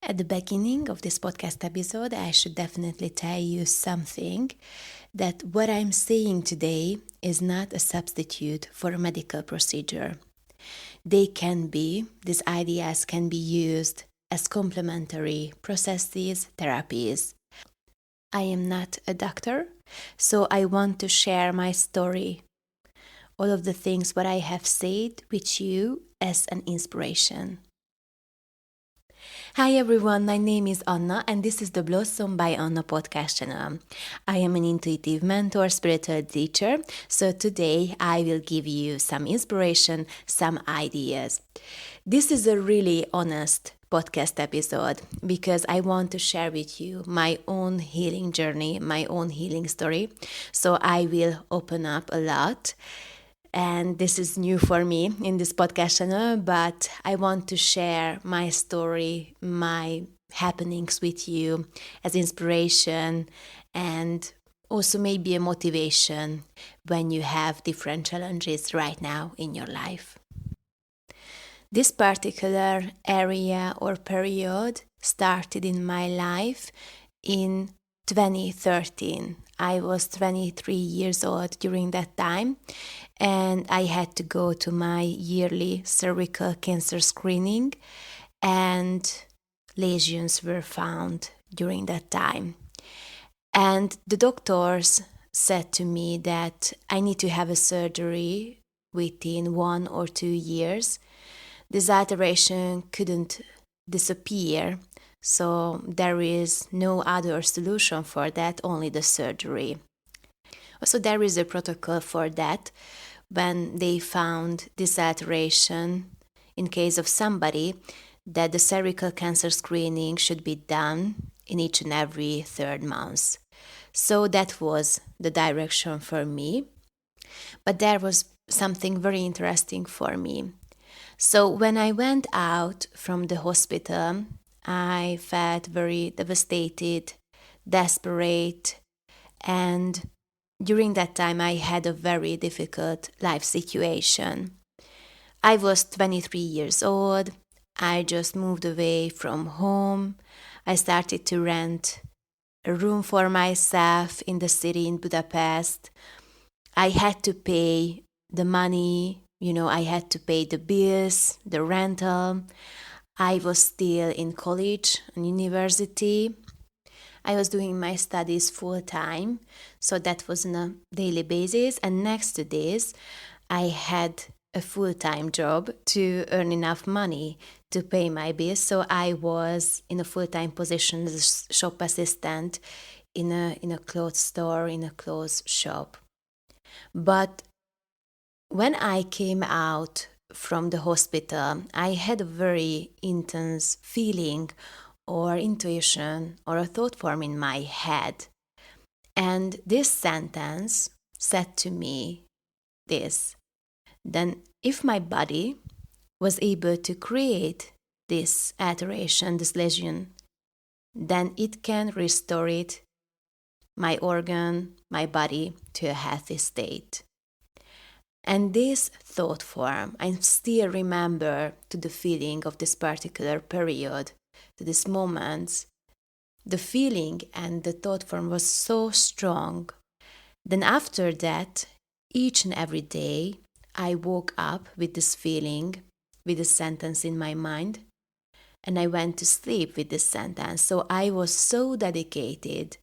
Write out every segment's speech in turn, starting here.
At the beginning of this podcast episode, I should definitely tell you something that what I'm saying today is not a substitute for a medical procedure. These ideas can be used as complementary processes, therapies. I am not a doctor, so I want to share my story, all of the things what I have said with you as an inspiration. Hi everyone, my name is Anna and this is the Blossom by Anna podcast channel. I am an intuitive mentor, spiritual teacher, so today I will give you some inspiration, some ideas. This is a really honest podcast episode because I want to share with you my own healing journey, my own healing story. So I will open up a lot. And this is new for me in this podcast channel, but I want to share my story, my happenings with you as inspiration and also maybe a motivation when you have different challenges right now in your life. This particular area or period started in my life in 2013. I was 23 years old during that time, and I had to go to my yearly cervical cancer screening, and lesions were found during that time. And the doctors said to me that I need to have a surgery within 1 or 2 years. This alteration couldn't disappear, so there is no other solution for that, only the surgery. Also, there is a protocol for that when they found this alteration in case of somebody that the cervical cancer screening should be done in each and every 3rd month. So that was the direction for me. But there was something very interesting for me. So when I went out from the hospital, I felt very devastated, desperate, and during that time I had a very difficult life situation. I was 23 years old, I just moved away from home, I started to rent a room for myself in the city in Budapest. I had to pay the money, I had to pay the bills, the rental. I was still in college and university. I was doing my studies full time, so that was on a daily basis. And next to this, I had a full-time job to earn enough money to pay my bills. So I was in a full-time position as a shop assistant in a clothes store, in a clothes shop. But when I came out from the hospital, I had a very intense feeling or intuition or a thought form in my head. And this sentence said to me this: then if my body was able to create this alteration, this lesion, then it can restore it, my organ, my body, to a healthy state. And this thought form, I still remember to the feeling of this particular period, to this moment. The feeling and the thought form was so strong. Then after that, each and every day, I woke up with this feeling, with this sentence in my mind, and I went to sleep with this sentence. So I was so dedicated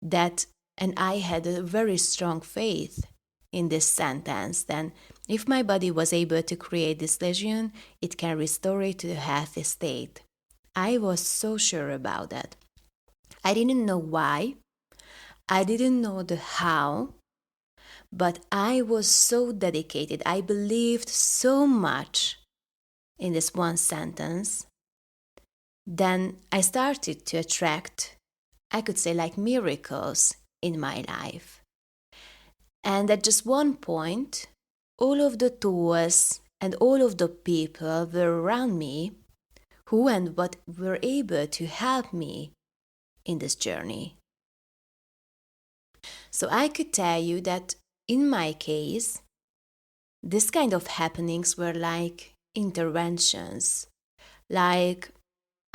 and I had a very strong faith in this sentence. Then if my body was able to create this lesion, it can restore it to a healthy state. I was so sure about that. I didn't know why. I didn't know the how, but I was so dedicated. I believed so much in this one sentence. Then I started to attract, I could say, like miracles in my life. And at just one point, all of the tools and all of the people were around me who and what were able to help me in this journey. So I could tell you that in my case, this kind of happenings were like interventions. Like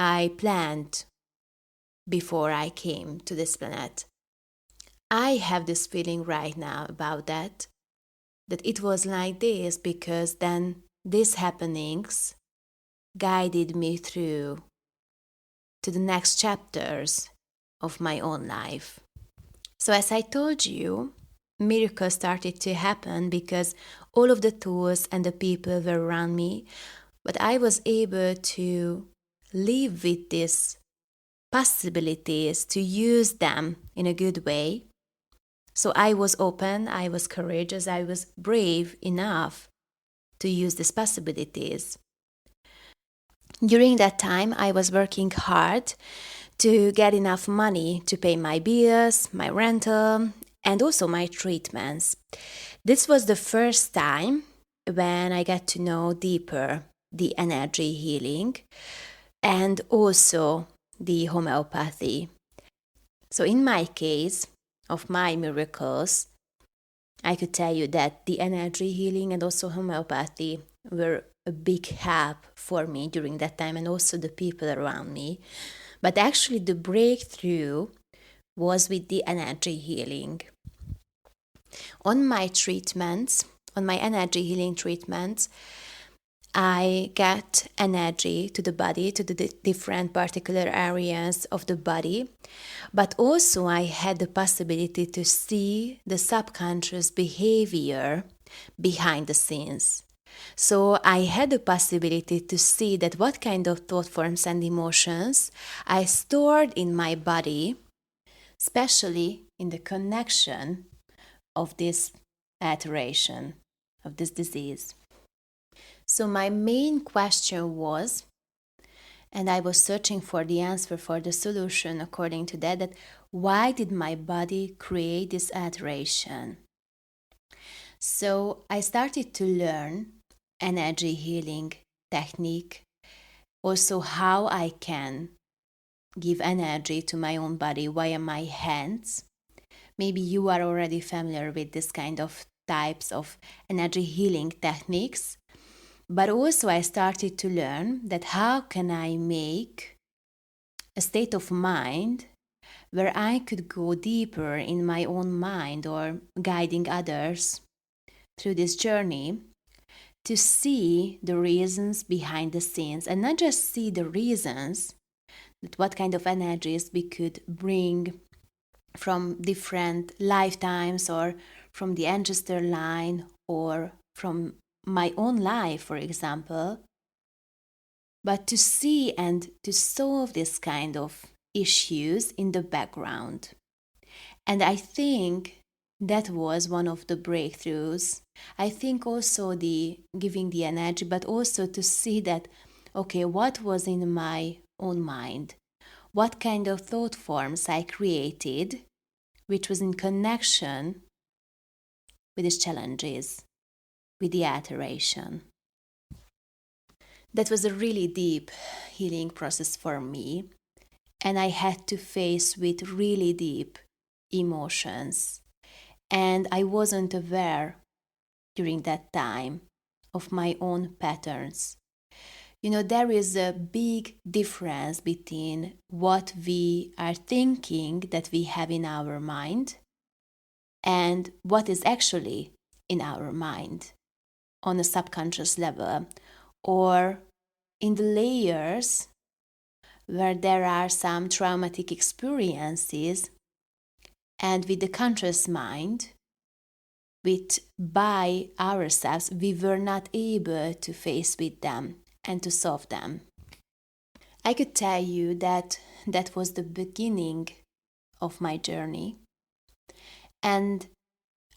I planned before I came to this planet. I have this feeling right now about that it was like this because then these happenings guided me through to the next chapters of my own life. So as I told you, miracles started to happen because all of the tools and the people were around me, but I was able to live with these possibilities, to use them in a good way. So I was open, I was courageous, I was brave enough to use these possibilities. During that time, I was working hard to get enough money to pay my bills, my rental, and also my treatments. This was the first time when I got to know deeper the energy healing and also the homeopathy. So in my case of my miracles, I could tell you that the energy healing and also homeopathy were a big help for me during that time and also the people around me. But actually the breakthrough was with the energy healing. On my treatments, on my energy healing treatments, I get energy to the body, to the different particular areas of the body, but also I had the possibility to see the subconscious behavior behind the scenes. So I had the possibility to see that what kind of thought forms and emotions I stored in my body, especially in the connection of this alteration, of this disease. So my main question was, and I was searching for the answer, for the solution according to that why did my body create this alteration? So I started to learn energy healing technique, also how I can give energy to my own body via my hands. Maybe you are already familiar with this kind of types of energy healing techniques. But also I started to learn that how can I make a state of mind where I could go deeper in my own mind or guiding others through this journey to see the reasons behind the scenes and not just see the reasons, that what kind of energies we could bring from different lifetimes or from the ancestor line or from my own life, for example, but to see and to solve this kind of issues in the background. And I think that was one of the breakthroughs. I think also the giving the energy, but also to see that, okay, what was in my own mind? What kind of thought forms I created, which was in connection with these challenges, with the alteration. That was a really deep healing process for me, and I had to face with really deep emotions, and I wasn't aware during that time of my own patterns. You know, there is a big difference between what we are thinking that we have in our mind and what is actually in our mind on a subconscious level or in the layers where there are some traumatic experiences, and with the conscious mind, with by ourselves, we were not able to face with them and to solve them. I could tell you that that was the beginning of my journey. And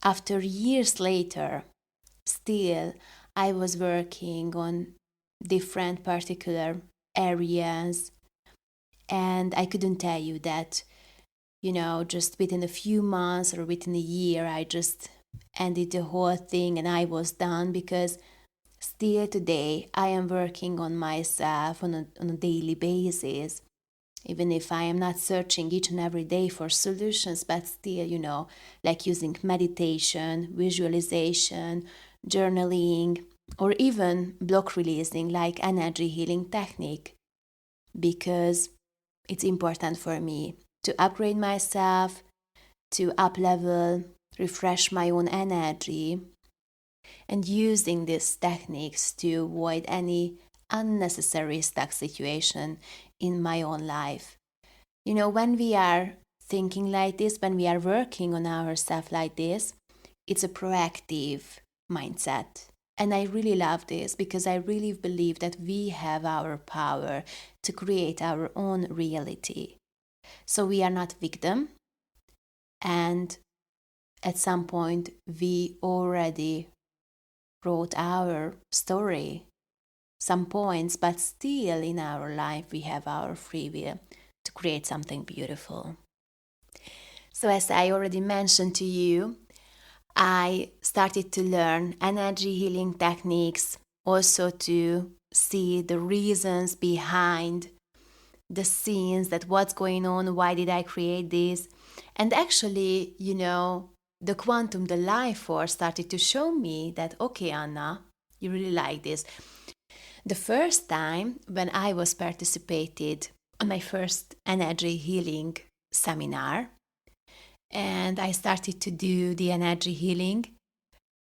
after years later, still I was working on different particular areas, and I couldn't tell you that, you know, just within a few months or within a year, I just ended the whole thing and I was done, because still today I am working on myself on a daily basis, even if I am not searching each and every day for solutions, but still, you know, like using meditation, visualization, journaling, or even block releasing like energy healing technique. because it's important for me to upgrade myself, to up level, refresh my own energy, and using these techniques to avoid any unnecessary stuck situation in my own life. When we are thinking like this, when we are working on ourselves like this, it's a proactive mindset. And I really love this because I really believe that we have our power to create our own reality. So we are not victim, and at some point we already wrote our story, some points, but still in our life we have our free will to create something beautiful. So as I already mentioned to you, I started to learn energy healing techniques, also to see the reasons behind the scenes, that what's going on, why did I create this. And actually, the quantum, the life force started to show me that, okay, Anna, you really like this. The first time when I was participated on my first energy healing seminar, and I started to do the energy healing,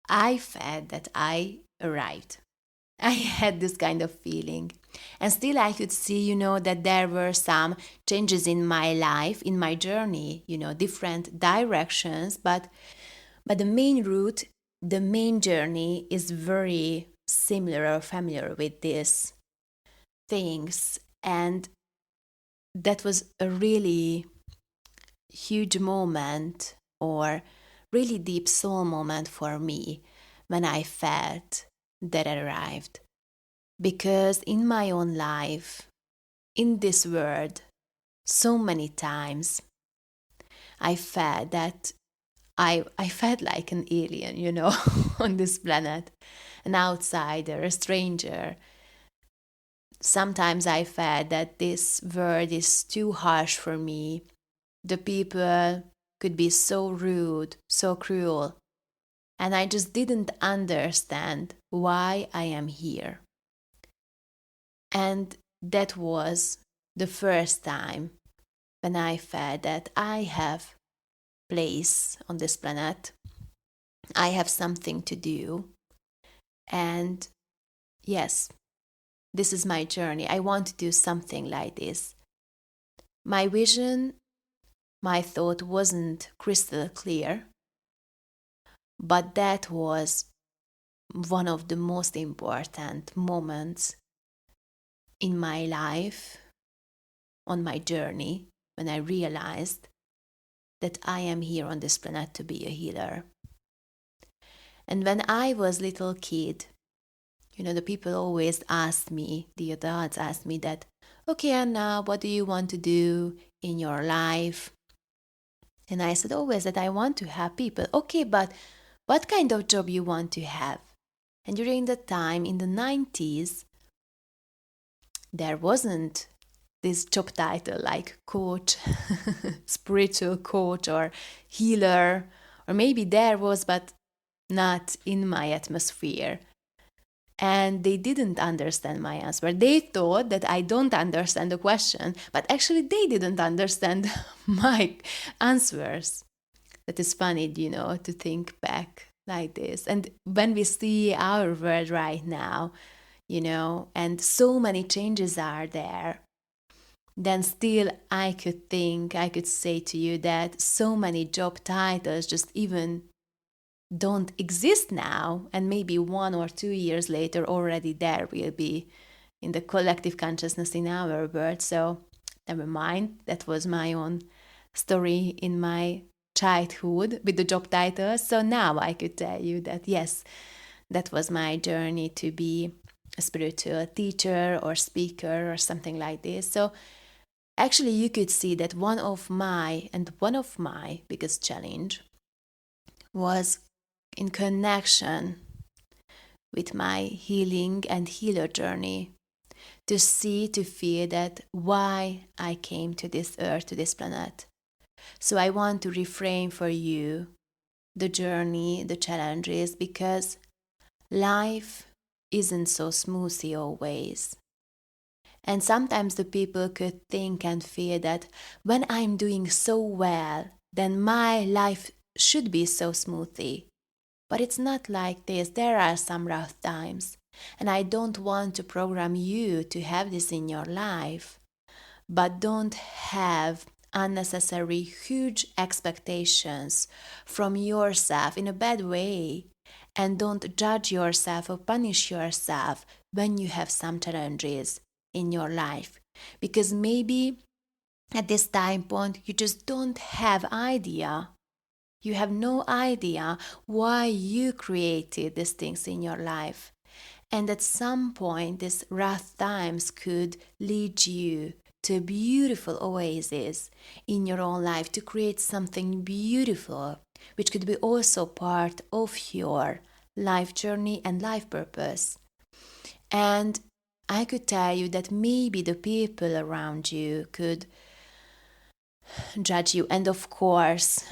I felt that I arrived. I had this kind of feeling. And still I could see, that there were some changes in my life, in my journey, different directions, but the main route, the main journey is very similar or familiar with these things. And that was a really huge moment, or really deep soul moment for me, when I felt that I arrived. Because in my own life, in this world, so many times I felt that I felt like an alien, on this planet, an outsider, a stranger. Sometimes I felt that this world is too harsh for me. The people could be so rude, so cruel, and I just didn't understand why I am here. And that was the first time when I felt that I have place on this planet. I have something to do. And yes, this is my journey. I want to do something like this. My vision, my thought wasn't crystal clear, but that was one of the most important moments in my life, on my journey, when I realized that I am here on this planet to be a healer. And when I was a little kid, the people always asked me, the adults asked me that, okay, Anna, what do you want to do in your life? And I said always that I want to help people. Okay, but what kind of job you want to have? And during that time, in the 90s, there wasn't this job title like coach, spiritual coach, or healer, or maybe there was, but not in my atmosphere. And they didn't understand my answer. They thought that I don't understand the question, but actually they didn't understand my answers. That is funny, to think back like this. And when we see our world right now, and so many changes are there, then still I could say to you that so many job titles just even don't exist now, and maybe 1 or 2 years later already there will be in the collective consciousness in our world. So never mind, that was my own story in my childhood with the job titles. So now I could tell you that yes, that was my journey to be a spiritual teacher or speaker or something like this. So actually you could see that one of my biggest challenge was in connection with my healing and healer journey, to see, to feel that why I came to this earth, to this planet. So I want to reframe for you the journey, the challenges, because life isn't so smoothie always. And sometimes the people could think and feel that when I'm doing so well, then my life should be so smoothly. But it's not like this. There are some rough times. And I don't want to program you to have this in your life. But don't have unnecessary huge expectations from yourself in a bad way. And don't judge yourself or punish yourself when you have some challenges in your life. Because maybe at this time point you just don't have idea. You have no idea why you created these things in your life. And at some point, these rough times could lead you to a beautiful oasis in your own life, to create something beautiful, which could be also part of your life journey and life purpose. And I could tell you that maybe the people around you could judge you. And of course,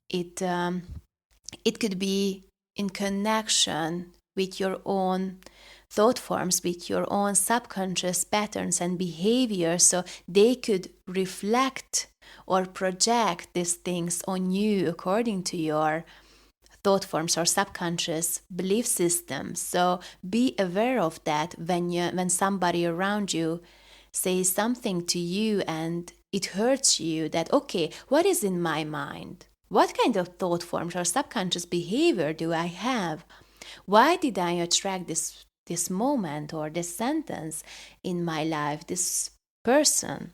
it could be in connection with your own thought forms, with your own subconscious patterns and behaviors, so they could reflect or project these things on you according to your thought forms or subconscious belief systems. So be aware of that when somebody around you says something to you and it hurts you, that okay, what is in my mind? What kind of thought forms or subconscious behavior do I have? Why did I attract this moment or this sentence in my life, this person?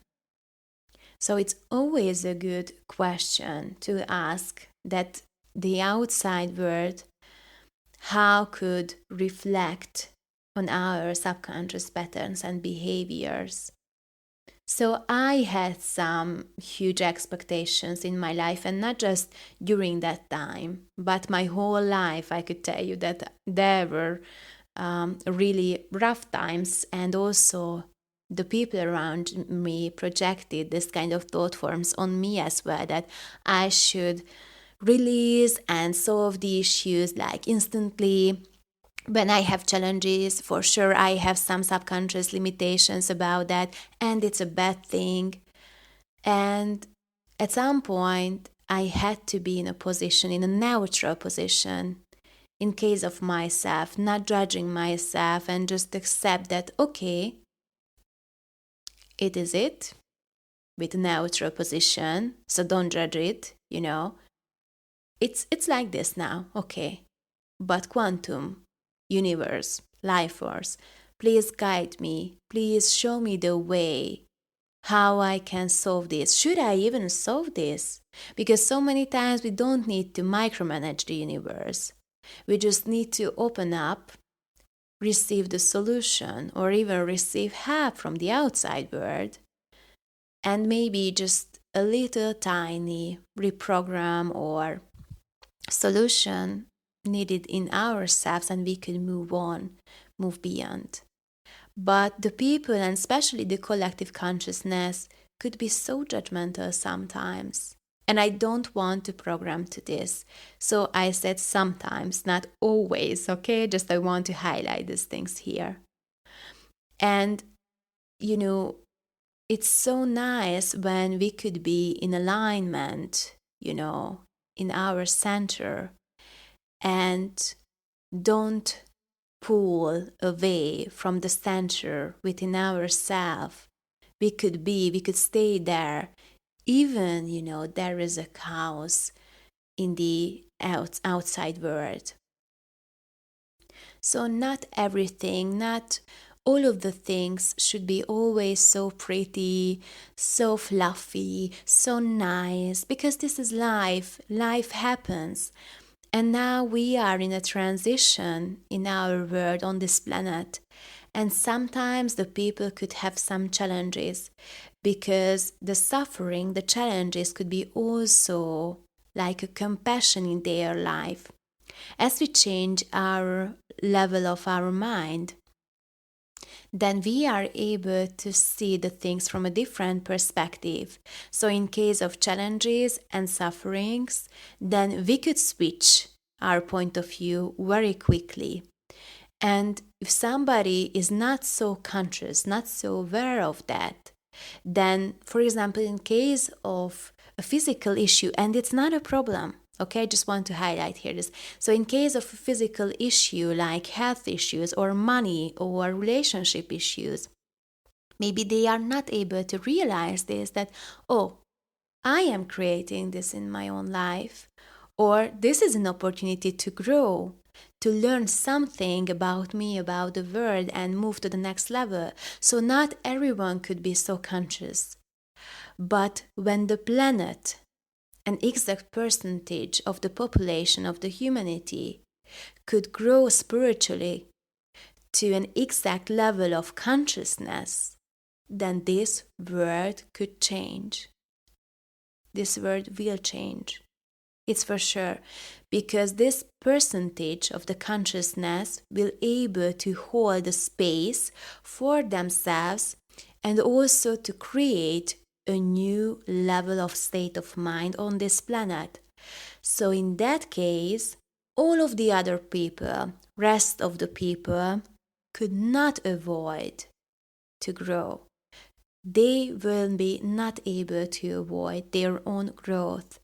So it's always a good question to ask, that the outside world, how could reflect on our subconscious patterns and behaviors. So I had some huge expectations in my life, and not just during that time, but my whole life. I could tell you that there were really rough times, and also the people around me projected this kind of thought forms on me as well, that I should release and solve the issues like instantly. When I have challenges, for sure I have some subconscious limitations about that, and it's a bad thing. And at some point, I had to be in a position, in a neutral position, in case of myself, not judging myself, and just accept that, okay, it is it, with a neutral position, so don't judge it, It's like this now, okay. But quantum, universe, life force, please guide me. Please show me the way how I can solve this. Should I even solve this? Because so many times we don't need to micromanage the universe. We just need to open up, receive the solution, or even receive help from the outside world, and maybe just a little tiny reprogram or solution needed in ourselves, and we could move on, move beyond. But the people, and especially the collective consciousness, could be so judgmental sometimes. And I don't want to program to this. So I said sometimes, not always, okay? Just I want to highlight these things here. And, it's so nice when we could be in alignment, in our center, and don't pull away from the center within ourselves. We could stay there, even, there is a chaos in the outside world. So not everything, not all of the things should be always so pretty, so fluffy, so nice, because this is life. Life happens. And now we are in a transition in our world on this planet. And sometimes the people could have some challenges, because the suffering, the challenges could be also like a compassion in their life. As we change our level of our mind, then we are able to see the things from a different perspective. So in case of challenges and sufferings, then we could switch our point of view very quickly. And if somebody is not so conscious, not so aware of that, then, for example, in case of a physical issue, and it's not a problem, okay, I just want to highlight here this. So in case of a physical issue like health issues or money or relationship issues, maybe they are not able to realize this, that, oh, I am creating this in my own life, or this is an opportunity to grow, to learn something about me, about the world, and move to the next level. So not everyone could be so conscious. But when the planet, an exact percentage of the population of the humanity, could grow spiritually to an exact level of consciousness, then this world could change. This world will change. It's for sure, because this percentage of the consciousness will able to hold the space for themselves and also to create a new level of state of mind on this planet. So in that case, all of the other people, rest of the people, could not avoid to grow. They will be not able to avoid their own growth.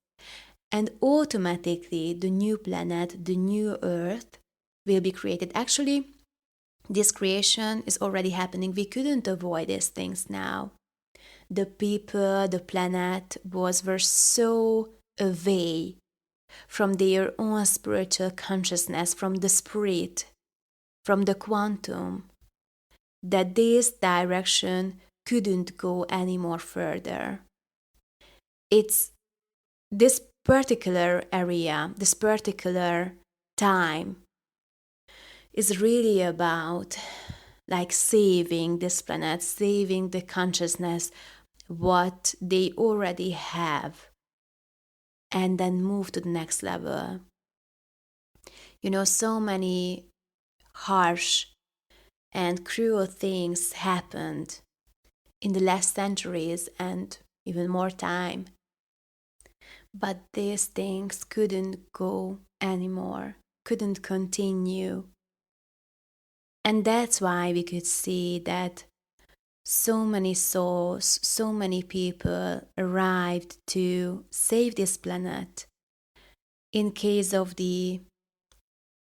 And automatically, the new planet, the new Earth, will be created. Actually, this creation is already happening. We couldn't avoid these things now. The people, the planet were so away from their own spiritual consciousness, from the spirit, from the quantum, that this direction couldn't go any more further. It's this particular area, this particular time is really about like saving this planet, saving the consciousness, what they already have, and then move to the next level. You know, so many harsh and cruel things happened in the last centuries and even more time. But these things couldn't go anymore, couldn't continue. And that's why we could see that so many souls, so many people arrived to save this planet. In case of the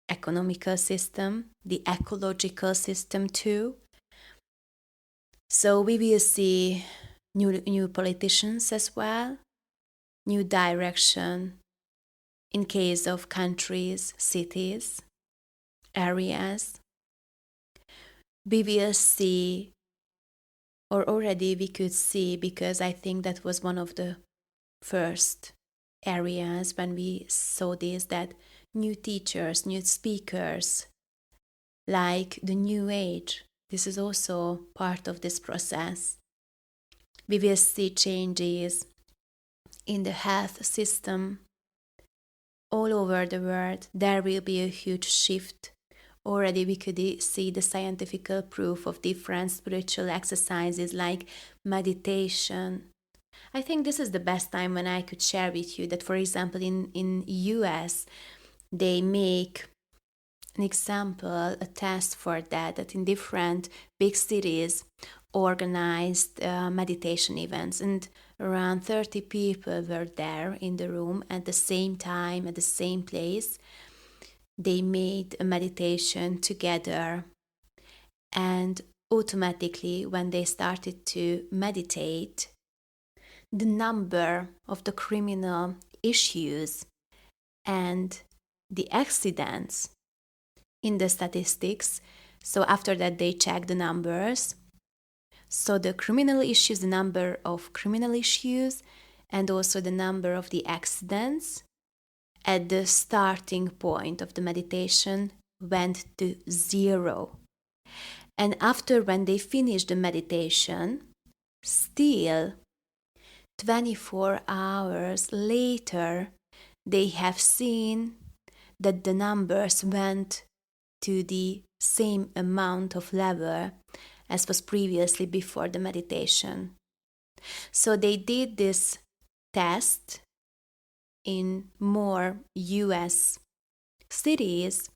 economical system, the ecological system too. So we will see new politicians as well, new direction in case of countries, cities, areas. We will see, or already we could see, because I think that was one of the first areas when we saw this, that new teachers, new speakers, like the new age, this is also part of this process. We will see changes in the health system all over the world. There will be a huge shift. Already we could see the scientific proof of different spiritual exercises like meditation. I think this is the best time when I could share with you that, for example, in US, they make an example, a test for that in different big cities organized meditation events, and around 30 people were there in the room at the same time, at the same place. They made a meditation together, and automatically when they started to meditate, the number of the criminal issues and the accidents in the statistics, so after that they checked the numbers, so the criminal issues, the number of criminal issues, and also the number of the accidents at the starting point of the meditation went to 0. And after, when they finished the meditation, still 24 hours later, they have seen that the numbers went to the same amount of level as was previously before the meditation. So they did this test in more US cities,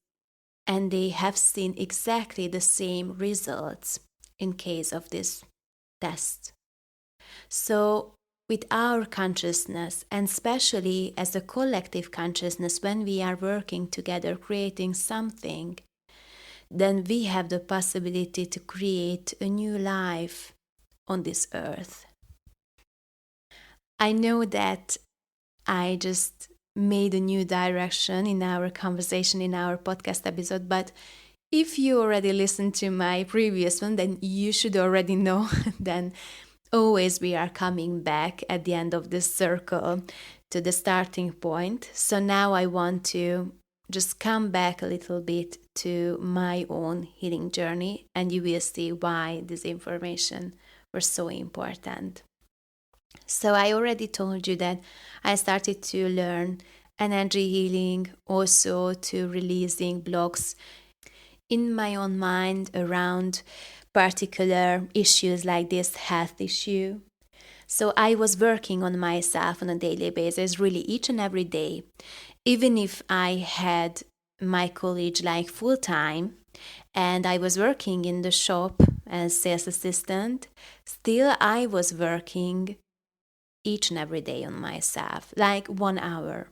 and they have seen exactly the same results in case of this test. So with our consciousness, and especially as a collective consciousness, when we are working together creating something, then we have the possibility to create a new life on this earth. I know that I just made a new direction in our conversation, in our podcast episode, but if you already listened to my previous one, then you should already know then always we are coming back at the end of this circle to the starting point. So now I want to just come back a little bit to my own healing journey, and you will see why this information was so important. So I already told you that I started to learn energy healing, also to releasing blocks in my own mind around particular issues like this health issue. So I was working on myself on a daily basis, really each and every day. Even if I had my college like full time and I was working in the shop as sales assistant, still I was working each and every day on myself, like 1 hour.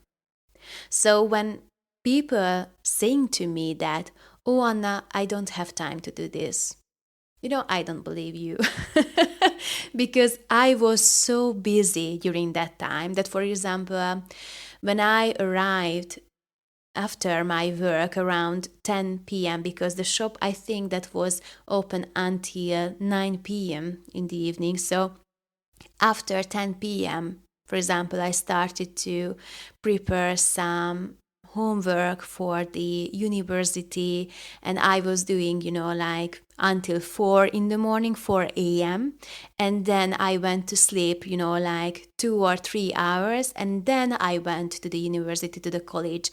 So when people saying to me that, oh Anna, I don't have time to do this, I don't believe you. Because I was so busy during that time that, for example, when I arrived after my work around 10 p.m., because the shop, I think that was open until 9 p.m. in the evening. So after 10 p.m., for example, I started to prepare some homework for the university, and I was doing, like until 4 in the morning, 4 a.m. And then I went to sleep, like 2 or 3 hours. And then I went to the university, to the college.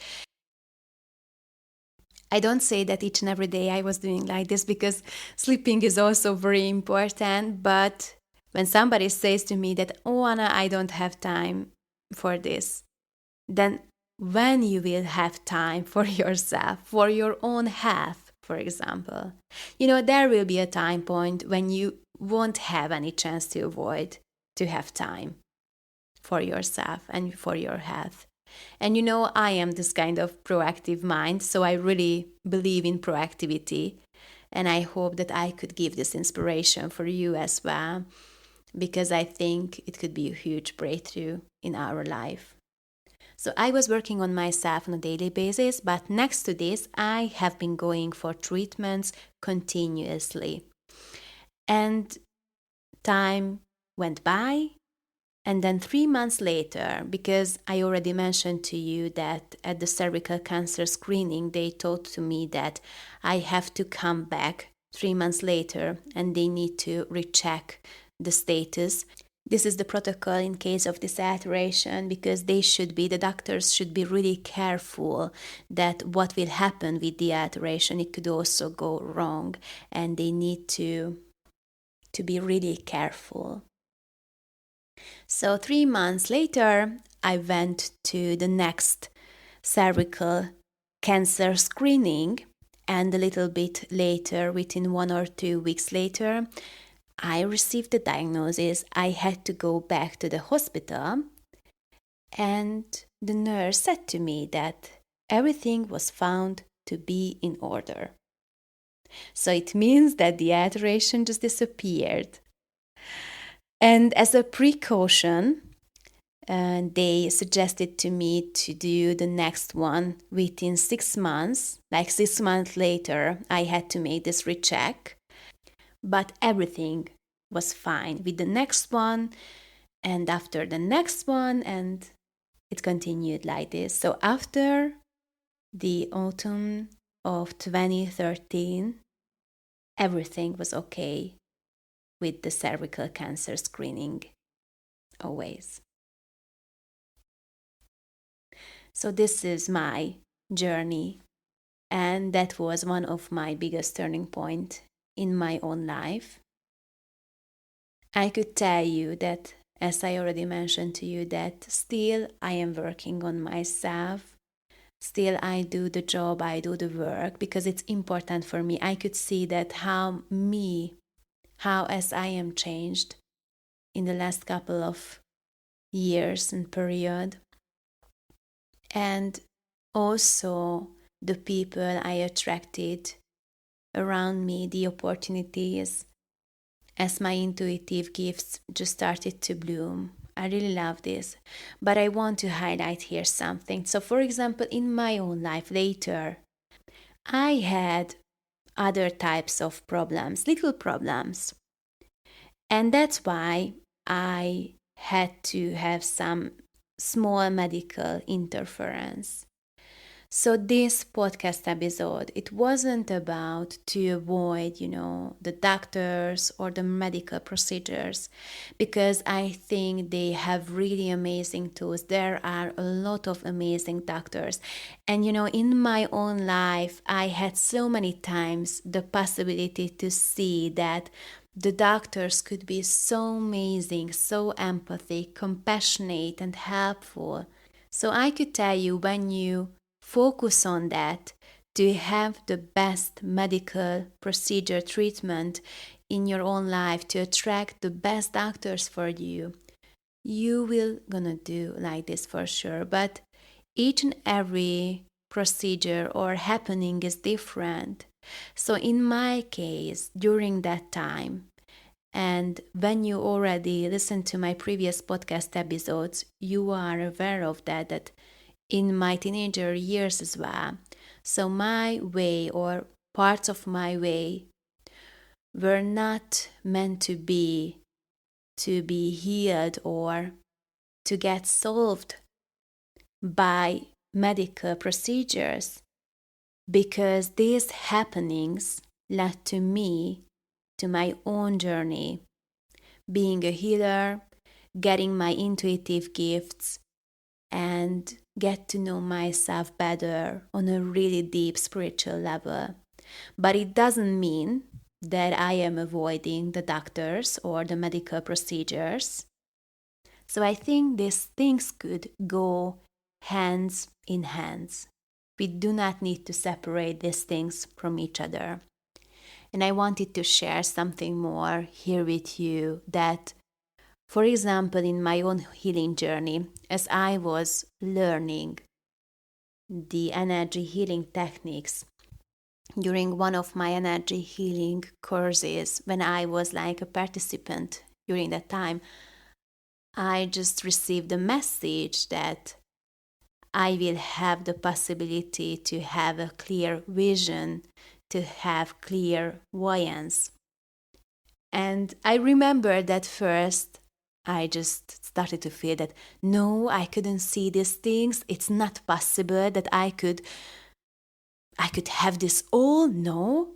I don't say that each and every day I was doing like this, because sleeping is also very important. But when somebody says to me that, oh, Anna, I don't have time for this, then when you will have time for yourself, for your own health, for example, there will be a time point when you won't have any chance to avoid to have time for yourself and for your health. And I am this kind of proactive mind, so I really believe in proactivity. And I hope that I could give this inspiration for you as well, because I think it could be a huge breakthrough in our life. So I was working on myself on a daily basis, but next to this, I have been going for treatments continuously. And time went by. And then 3 months later, because I already mentioned to you that at the cervical cancer screening, they told to me that I have to come back 3 months later and they need to recheck the status. This is the protocol in case of this alteration, because the doctors should be really careful that what will happen with the alteration. It could also go wrong, and they need to be really careful. So 3 months later, I went to the next cervical cancer screening, and a little bit later, within 1 or 2 weeks later, I received the diagnosis. I had to go back to the hospital, and the nurse said to me that everything was found to be in order. So it means that the alteration just disappeared. And as a precaution, they suggested to me to do the next one within 6 months. Like 6 months later, I had to make this recheck. But everything was fine with the next one, and after the next one, and it continued like this. So after the autumn of 2013, everything was okay with the cervical cancer screening, always. So this is my journey, and that was one of my biggest turning points in my own life. I could tell you that, as I already mentioned to you, that still I am working on myself. Still, I do the job, I do the work because it's important for me. I could see that how as I am changed in the last couple of years and period. And also the people I attracted around me, the opportunities, as my intuitive gifts just started to bloom. I really love this. But I want to highlight here something. So, for example, in my own life later, I had other types of problems, little problems. And that's why I had to have some small medical interference. So this podcast episode, it wasn't about to avoid, the doctors or the medical procedures, because I think they have really amazing tools. There are a lot of amazing doctors. And, in my own life, I had so many times the possibility to see that the doctors could be so amazing, so empathic, compassionate, and helpful. So I could tell you, when you focus on that, to have the best medical procedure treatment in your own life, to attract the best doctors for you, you will gonna do like this for sure. But each and every procedure or happening is different. So in my case, during that time, and when you already listened to my previous podcast episodes, you are aware of that in my teenager years as well. So my way, or parts of my way, were not meant to be healed or to get solved by medical procedures, because these happenings led to me, to my own journey, being a healer, getting my intuitive gifts, and get to know myself better on a really deep spiritual level. But it doesn't mean that I am avoiding the doctors or the medical procedures. So I think these things could go hands in hands. We do not need to separate these things from each other. And I wanted to share something more here with you, that, for example, in my own healing journey, as I was learning the energy healing techniques during one of my energy healing courses, when I was like a participant during that time, I just received a message that I will have the possibility to have a clear vision, to have clear voyance. And I remember that first I just started to feel that no, I couldn't see these things. It's not possible that I could have this all. No.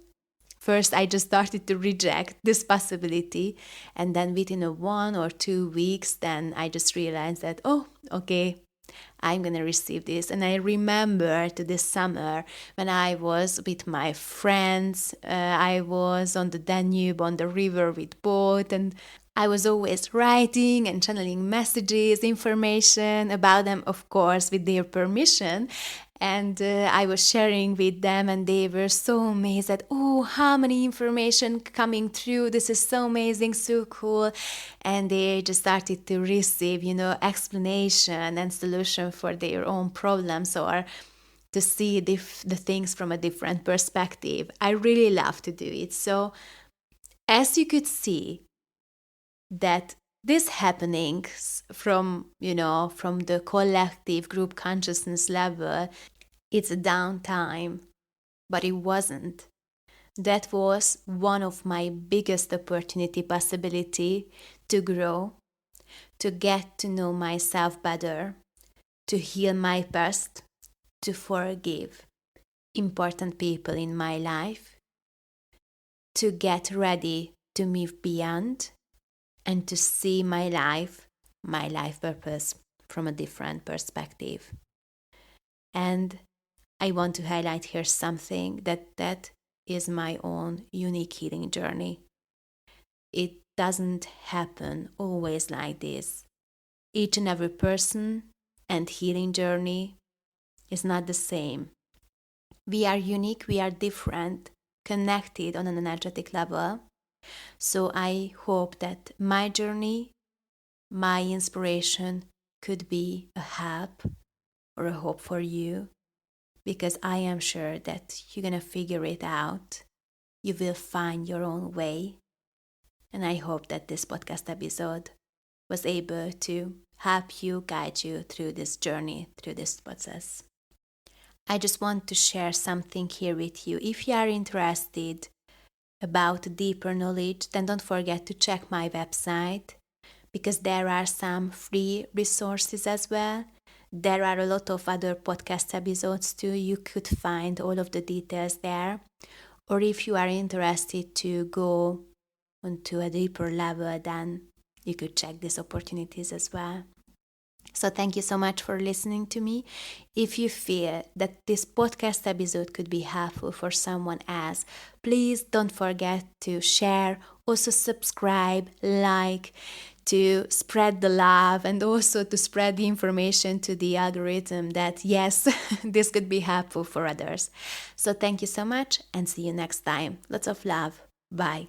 First, I just started to reject this possibility. And then within a 1 or 2 weeks, then I just realized that, oh, okay, I'm going to receive this. And I remember to this summer when I was with my friends, I was on the Danube, on the river with boat, and I was always writing and channeling messages, information about them, of course, with their permission. And I was sharing with them, and they were so amazed that, oh, how many information coming through. This is so amazing, so cool. And they just started to receive, explanation and solution for their own problems, or to see the things from a different perspective. I really love to do it. So as you could see, that these happenings from the collective group consciousness level, it's a downtime, but it wasn't. That was one of my biggest opportunity possibility to grow, to get to know myself better, to heal my past, to forgive important people in my life, to get ready to move beyond, and to see my life purpose from a different perspective. And I want to highlight here something that is my own unique healing journey. It doesn't happen always like this. Each and every person and healing journey is not the same. We are unique, we are different, connected on an energetic level. So I hope that my journey, my inspiration could be a help or a hope for you, because I am sure that you're going to figure it out. You will find your own way. And I hope that this podcast episode was able to help you, guide you through this journey, through this process. I just want to share something here with you. If you are interested about deeper knowledge, then don't forget to check my website, because there are some free resources as well. There are a lot of other podcast episodes too. You could find all of the details there. Or if you are interested to go onto a deeper level, then you could check these opportunities as well. So thank you so much for listening to me. If you feel that this podcast episode could be helpful for someone else, please don't forget to share, also subscribe, like, to spread the love, and also to spread the information to the algorithm that yes, this could be helpful for others. So thank you so much, and see you next time. Lots of love. Bye.